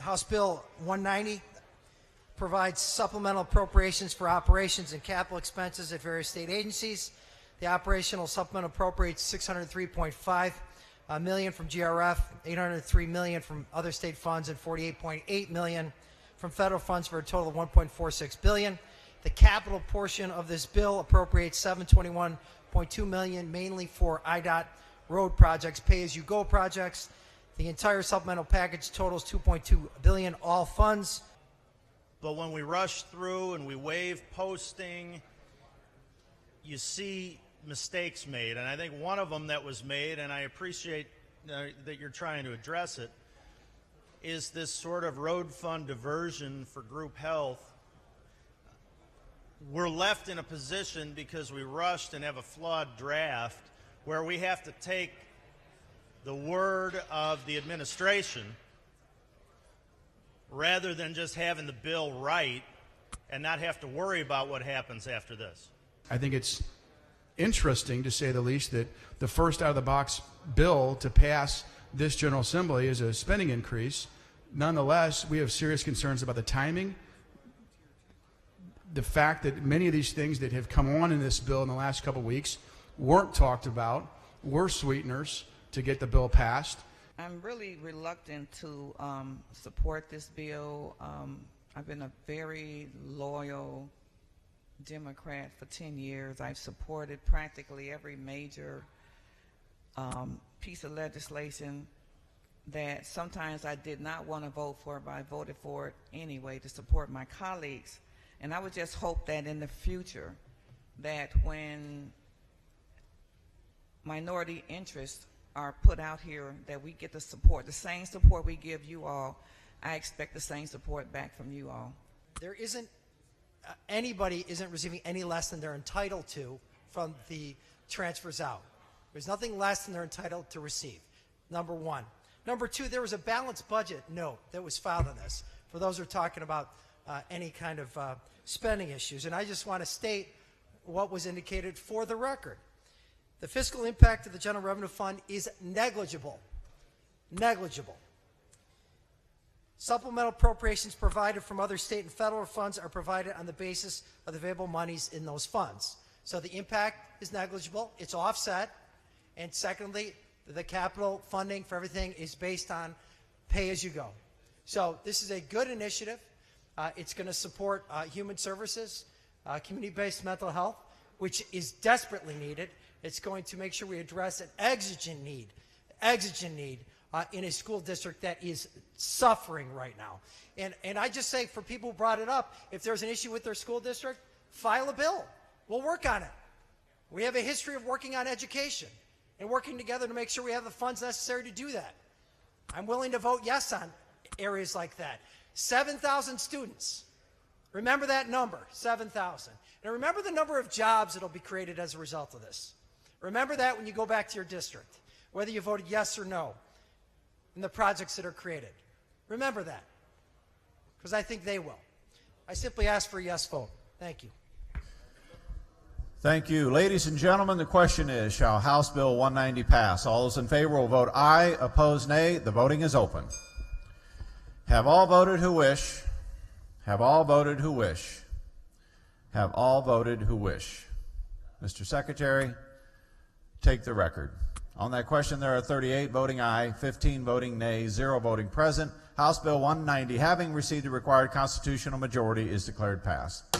House Bill 190 provides supplemental appropriations for operations and capital expenses at various state agencies. The operational supplement appropriates $603.5 million from GRF, $803 million from other state funds, and $48.8 million from federal funds for a total of $1.46 billion. The capital portion of this bill appropriates $721.2 million, mainly for IDOT road projects, pay-as-you-go projects. The entire supplemental package totals $2.2 billion, all funds. But when we rush through and we waive posting, you see mistakes made. And I think one of them that was made, and I appreciate that you're trying to address it, is this sort of road fund diversion for group health. We're left in a position, because we rushed and have a flawed draft, where we have to take the word of the administration rather than just having the bill right and not have to worry about what happens after this. I think it's interesting, to say the least, that the first out-of-the-box bill to pass this General Assembly is a spending increase. Nonetheless, we have serious concerns about the timing, the fact that many of these things that have come on in this bill in the last couple of weeks weren't talked about, were sweeteners to get the bill passed. I'm really reluctant to support this bill. I've been a very loyal Democrat for 10 years. I've supported practically every major piece of legislation that sometimes I did not want to vote for, but I voted for it anyway to support my colleagues. And I would just hope that in the future, that when minority interests are put out here, that we get the support, the same support we give you all. I expect the same support back from you all. There isn't, anybody isn't receiving any less than they're entitled to from the transfers out. There's nothing less than they're entitled to receive, number one. Number two, there was a balanced budget note that was filed on this, for those who are talking about any kind of spending issues. And I just want to state what was indicated for the record. The fiscal impact of the General Revenue Fund is negligible. Negligible. Supplemental appropriations provided from other state and federal funds are provided on the basis of the available monies in those funds. So the impact is negligible. It's offset. And secondly, the capital funding for everything is based on pay-as-you-go. So this is a good initiative. It's going to support human services, community-based mental health, which is desperately needed. It's going to make sure we address an exigent need in a school district that is suffering right now. And I just say, for people who brought it up, if there's an issue with their school district, file a bill. We'll work on it. We have a history of working on education and working together to make sure we have the funds necessary to do that. I'm willing to vote yes on areas like that. 7,000 students. Remember that number, 7,000. And remember the number of jobs that will be created as a result of this. Remember that when you go back to your district, whether you voted yes or no in the projects that are created. Remember that, because I think they will. I simply ask for a yes vote. Thank you. Thank you. Ladies and gentlemen, the question is, shall House Bill 190 pass? All those in favor will vote aye. Opposed, nay. The voting is open. Have all voted who wish? Have all voted who wish? Have all voted who wish? Mr. Secretary, take the record. On that question, there are 38 voting aye, 15 voting nay, 0 voting present. House Bill 190, having received the required constitutional majority, is declared passed.